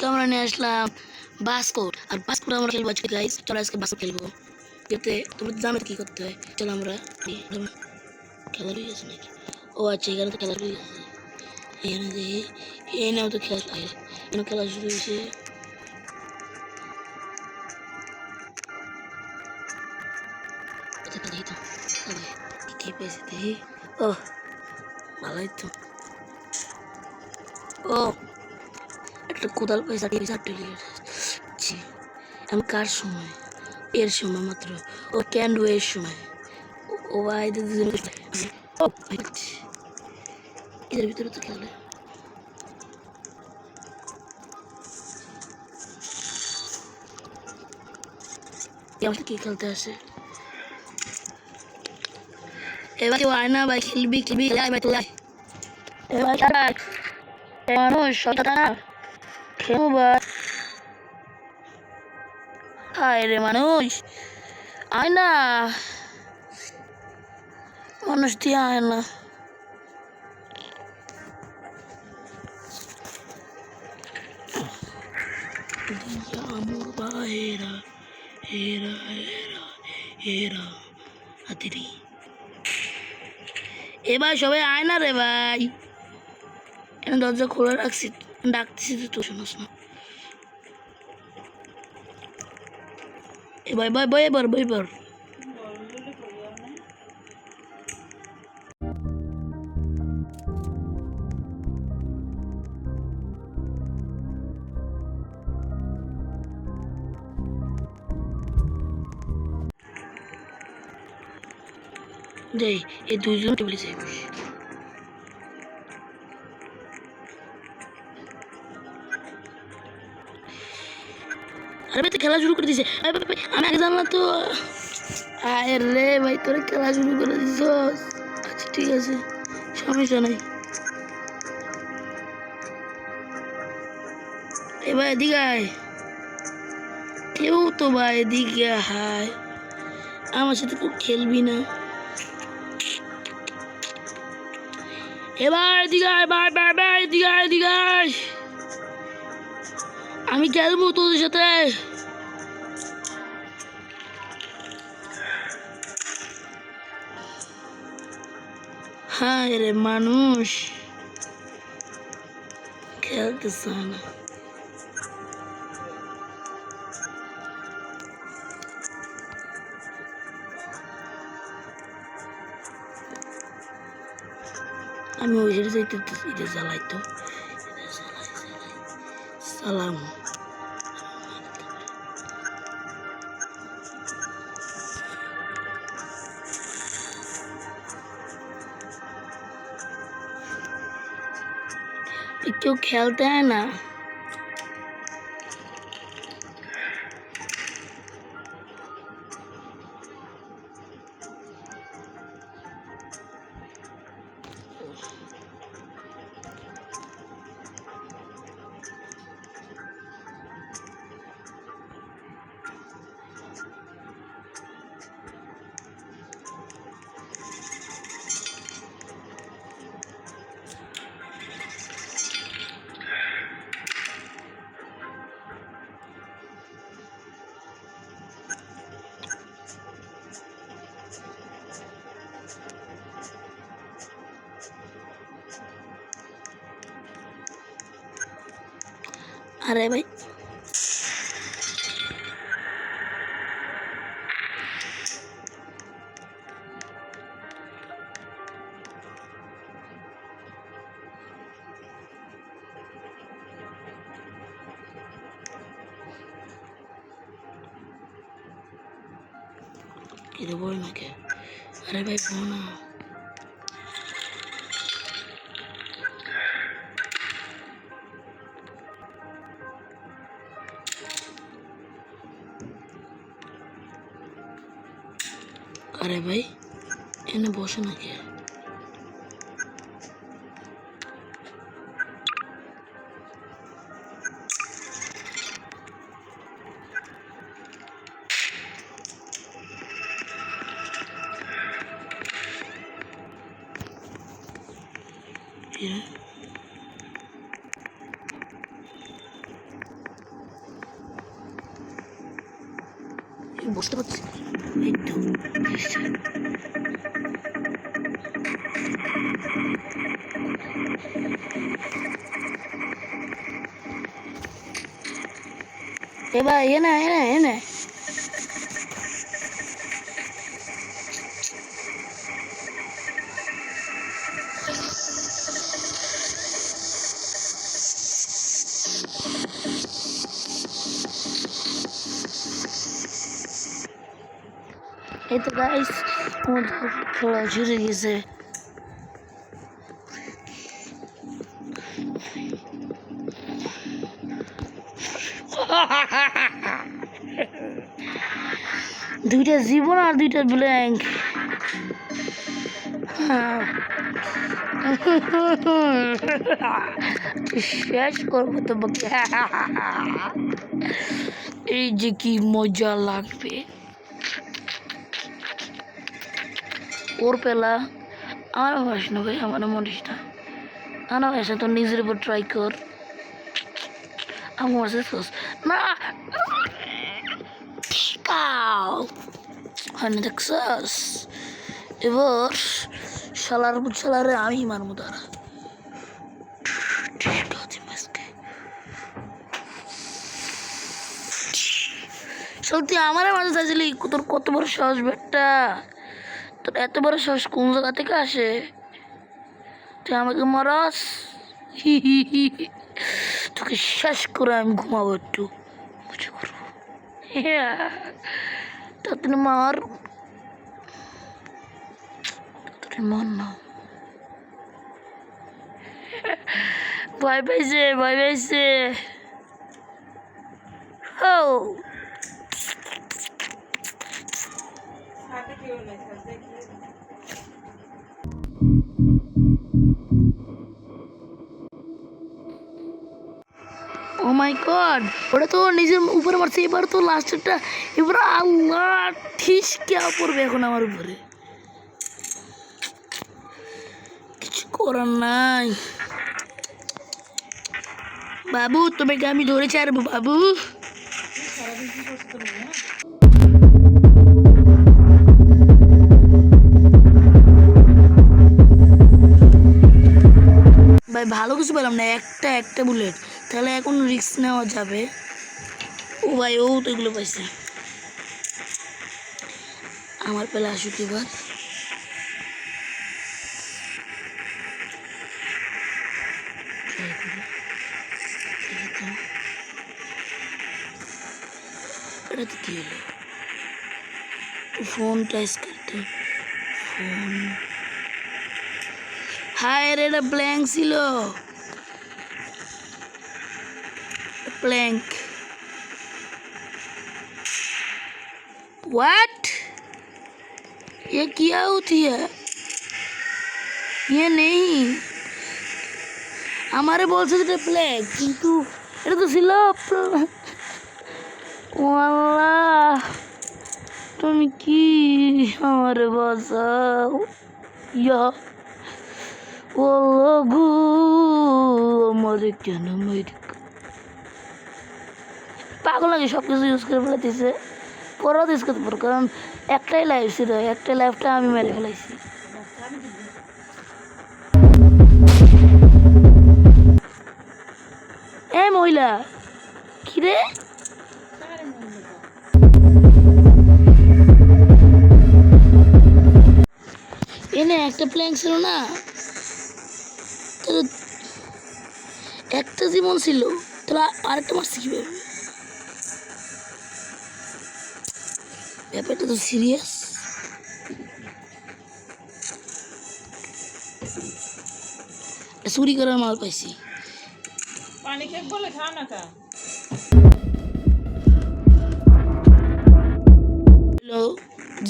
আজকে আমরা নিয়ে আসলাম বাস্কট। আর বাস্কট আমরা খেলবো আজকে গাইস। চলো আজকে বাস্কট খেলবো। এতে তোমরা জানো কি করতে হয়। চলো আমরা খেলা হয়ে গেছে নাকি? ও আচ্ছা, এখানে তো খেলা হয়ে গেছে। এখানে দেখি এই নাও তো খেলা এখানে খেলা শুরু হয়েছে। দেখি তো কি পেয়েছে দেখি। ও ভালোই তো। ও একটা কোদাল পয়সা আমি কার সময়? এর সময় মাত্র। ও ক্যান ডু এর সময়। ও ভাই এদের ভিতরে তো খেলে কি খেলতে আসে। এবার কেউ আয় না ভাই, খেলবি মানুষ খেলবো ভাই। আয় রে মানুষ, আয় না, মানুষ দিয়ে আয় না। আমার ভাইরা হেরা হেরা হেরা হাতিরি। এবার সবাই আয় না রে ভাই, আমি দরজা খোলা রাখছি, ডাকতেছি তো শোনাস না। এবার যাই, এই দুইজন টেবিলে যাই বসি। আরে ভাই তো খেলা শুরু করে দিছে। আমি আগে জানলাম তো। আয় রে ভাই, তোরা খেলা শুরু করে দিছ। আচ্ছা ঠিক আছে, সমস্যা নাই। এবার এদিকে আয়, কেউ তো ভাই এদিকে হায়। আমার সাথে খুব খেলবি না। এবার এদিকে আয় ভাই এদিকে আয়, আমি খেলবো তোদের সাথে। হায় রে মানুষ খেলতেছে না। আমি ওই সাইডে যাইতে এটা জ্বালাই তো সালাম। কেউ খেলতে হয় না। আরে ভাই কি দেবো নাকি? আরে ভাই বোনা আরে ভাই এনে বসে নাকি? বসতে পারছি এই তো এবার এনে এনে এনে এই তো গাইস আমাদের খেলা ঝুড়ে গেছে দুইটা জীবন আর দুইটা ব্ল্যাঙ্ক শেষ করবো তোমাকে এই যে কি মজা লাগবে ওর পেলা আমার ভাস না ভাই আমার মনিস না আমার ভাষা তো নিজের উপর ট্রাই কর আমার না দেখছস এবার শালারে আমি মারবো তারা সত্যি আমার মাঝে চাইছিলি তোর কত বড় সাহস বেটা তোর এত বড় সাহস কোন জায়গা থেকে আসে তুই আমাকে মারাস তোকে শেষ করে আমি ঘুমাবো একটু বুঝে করবো তাড়াতাড়ি মার তাড়াতাড়ি মার না ভয় পাইছে ও ও মাই গড ওটা তো নিজের উপরে মারছে এবার তো লাস্টেরটা এবার আল্লাহ ঠিস কে পড়বে এখন আমার উপরে কিছু করার নাই বাবু তোমাকে আমি ধরে ছাড়বো বাবু ভাই ভালো কিছু পেলাম না একটা বুলেট তাহলে এখন রিস্ক নেওয়া যাবে ও ভাই ও তো এগুলো পাইছে আমার পেলে আসুক এবার এটা তো কি হলো फोन टेस्ट करते फोन हाय रे ब्लैंक सिलो ब्लैंक व्हाट ये क्या होती है ये नहीं हमारे बोल सकते ब्लैंक किंतु এটা তো ছিল ওয়াল্লা তুমি কি আমার বাঁচাও ইয়া ও গু আমার কেন মেরে পাগল লাগে সব কিছু ইউজ করে ফেলাইতেছে পরেও ইউজ করতে পারো কারণ একটাই লাইফ ছিল একটা লাইফটা আমি মেরে ফেলাইছি এই মহিলা কি রে এনে একটা প্ল্যাঙ্ক ছিল না তাহলে একটা জীবন ছিল তাহলে আরেকটা মারছি কীভাবে ব্যাপারটা তো সিরিয়াস চুরি করার মাল পাইছি পানি খেয়ে বলে খাও না কা হ্যালো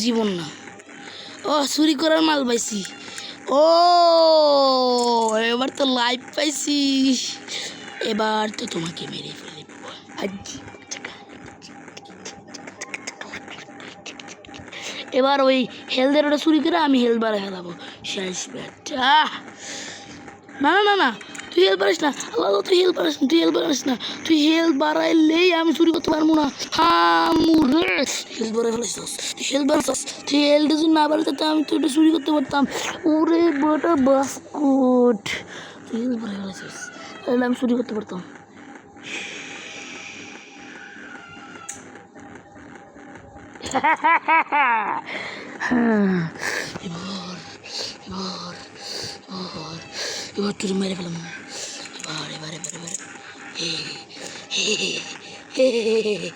জীবন না ও চুরি করার মাল পাইছি ও এবার তো লাইভ পাইছি এবার তো তোমাকে মেরে ফেলে এবার ওই হেলথের ওটা চুরি করে আমি হেলথ বাড়া ফেলাবো শেষ ব্যাটা না না না না তুই হেল্প পারিস না, আল্লাহ তুই হেল্প পারিস না, তুই হেল্প পারিস না, তুই হেল্প বাড়াইলেই আমি চুরি করতে পারবো না। হ্যাঁ মুরে হেল্প বাড়াই ফেলাইছিস, তুই হেল্প বাড়াইছিস, তুই হেল্প যদি না বাড়াইতে আমি তো এটা চুরি করতে পারতাম। ওরে বটা বাস্কুট, তুই হেল্প বাড়াই ফেলাইছিস, তাহলে আমি চুরি করতে পারতাম। এবার এবার এবার এবার তুই মেরে ফেলাম। এবার এবার এবার এবার হে হে হে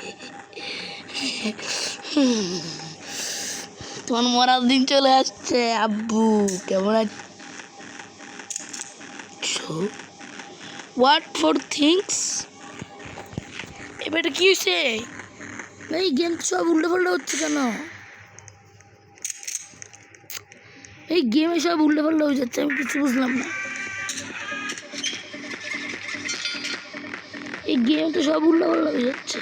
তোমার মরার দিন চলে আসছে আব্বু, কেমন আছো? What for things? এবার এটা কি হয়েছে? এই গেম সব উল্টো পাল্টা হচ্ছে কেন? এই গেমে সব উল্টো পাল্টা হয়ে যাচ্ছে, আমি কিছু বুঝলাম না। এই গেম তো সব উল্টো পাল্টা হয়ে যাচ্ছে।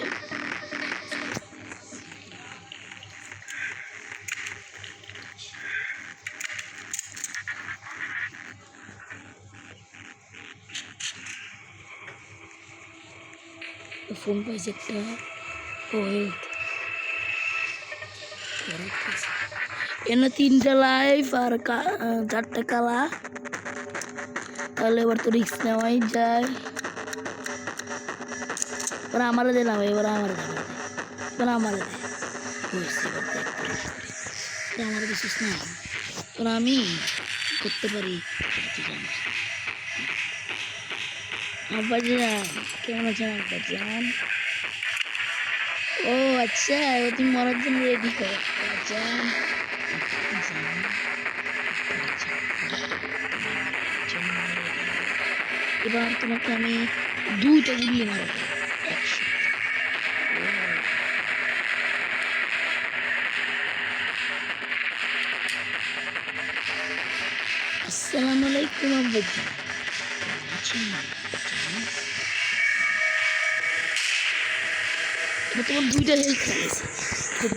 ফোন পাইছে একটা, এনে 3টা লাইফ আর 4টা কালা, তাহলে এবার তো রিস্ক নেওয়াই যায়। এবার আমারে দিলাম, এবার আমারে দেবে, এবার আমারে দে, আমার বিশেষ না, এবার আমি করতে পারি। আব্বাজান কেমন আছেন আব্বাজান? ও আচ্ছা, তুমি মরার জন্য রেডি করো আব্বাজান। এবার তোমাকে আমি 2টা গুলি মারবো একসাথে। আসসালামু আলাইকুম আব্বাজান, আছেন? এবার তোমার 2টা হেল্প খেলেছে,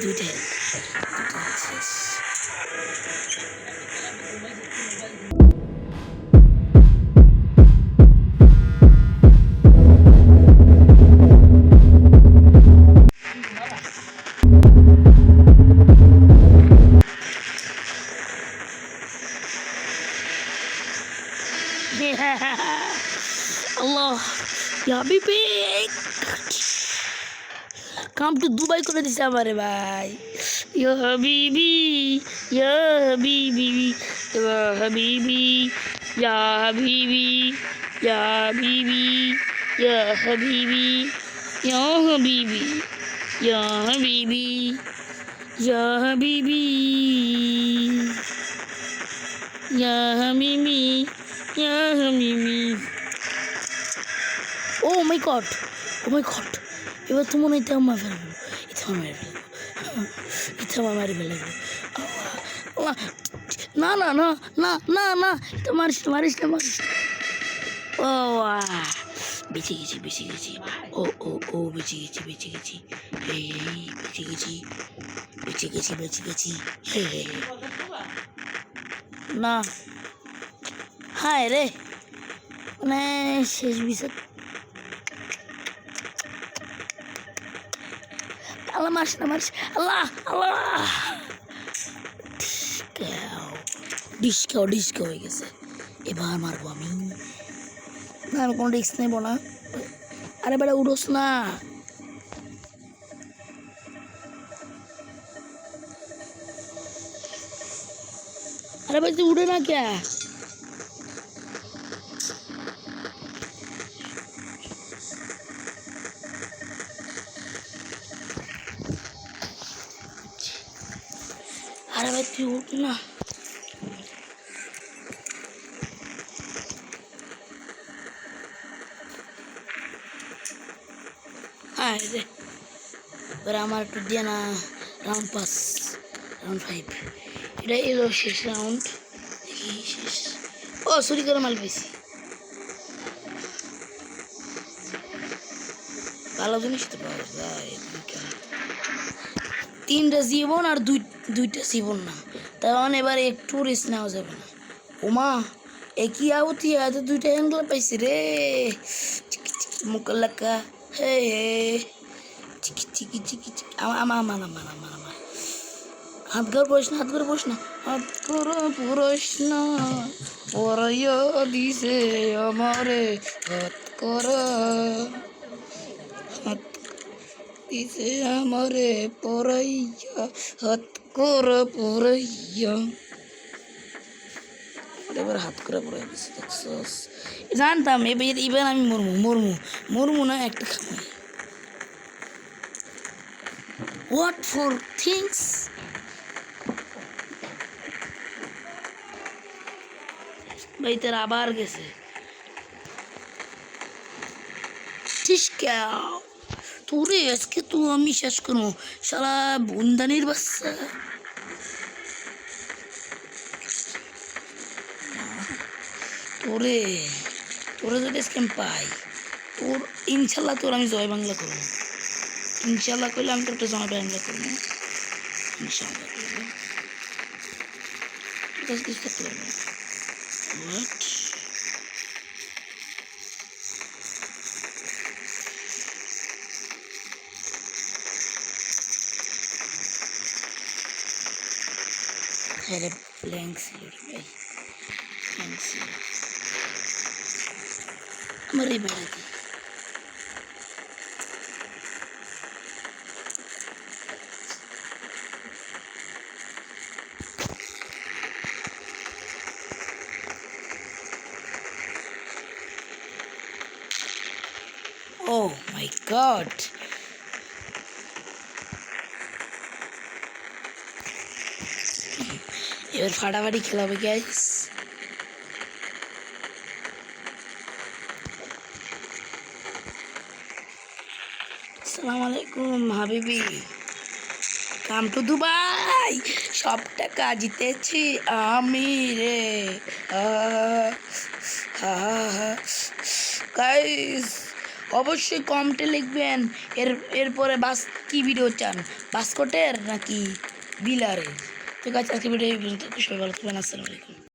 2টা হেল্প শেষ। Allah, ya bibi, come to Dubai করে দিছে আমারে ভাই। Ya habibi, ya habibi, ya habibi, ya habibi, ya habibi, ya habibi, ya habibi, ya habibi, ya habibi, ya habibi, ya habibi. Oh my god, oh my god, এবার তো মনে হয় এটা আমার ফেলবো, এটা আমার মেরে ফেলবো, এটা আমার মেরে ফেলবো। না না না না না না, এটা মারিস না, মারিস না, মারিস না। ও বেঁচে গেছি, বেঁচে গেছি, ও ও ও বেঁচে গেছি, বেঁচে গেছি, এই বেঁচে গেছি, বেঁচে গেছি, বেঁচে গেছি, হে হে না। হায় রে, মানে শেষ বিষয়। আল্লাহ মারিস না, মারিস, আল্লাহ আল্লাহ, ডিসকাও হয়ে গেছে। এবার মারবো আমি, না আমি কোনো রিস্ক নেবো না। আরে বেটা উড়োস না, আরে ভাই তুই উড়ে না কে? আরে ভাই তুই উঠ না, আরে এবার আমার একটু দিয়ে না। রাউন্ড 5, রাউন্ড 5, এটা এলো শেষ রাউন্ড, দেখি শেষ। ও চুরি করে মাল পেয়েছি, ভালো জিনিস তো পাওয়া যায়। 3টা জীবন আর 2টা জীবন না, তার মানে এবার একটু রিস্ক নেওয়া যাবে না। ওমা একই আউতি আছে দুইটা অ্যাঙ্গেল পাইছি রে মুকল্লাকা হে হে চিকি চিকি চিকি চিকি আমার হাত ঘর বস না হাত করে পুরোস না পরাইয়া দিছে আমারে হাত করা হাত দিছে আমারে পরাইয়া হাত করে পুরাইয়া এবার হাত করে পড়ে দিছে দেখছস জানতাম এবার আমি মরমু না একটা খামই হোয়াট ফর থিংস ভাই তোর আবার গেছে তোরে আজকে তো আমি শেষ করবো শালা বন্দানির বাচ্চা তোরে তোরে যদি আজকে আমি পাই তোর ইনশাল্লাহ তোর আমি জয় বাংলা করবো ইনশাল্লাহ করলে আমি তোর একটা জয় বাংলা করবো ইনশাল্লাহ করবো তোর কাছে কিছু থাকতে পারবো হোয়াট अरे ब्लैंक सिलेट भाई ब्लैंक सिलेट मरी बैठा थी ओह माय गॉड এবার ফাটাফাটি খেলাবে গাইস আসসালামু আলাইকুম হাবিবি কাম টু দুবাই সব টাকা জিতেছি আমি রে গাইস অবশ্যই কমেন্টে লিখবেন এরপরে বাস কি ভিডিও চান বাস্কটের নাকি বিলারের তো গাছ আজকে ভিডিও এই পর্যন্ত সবাই ভালো থাকবেন আসসালামু আলাইকুম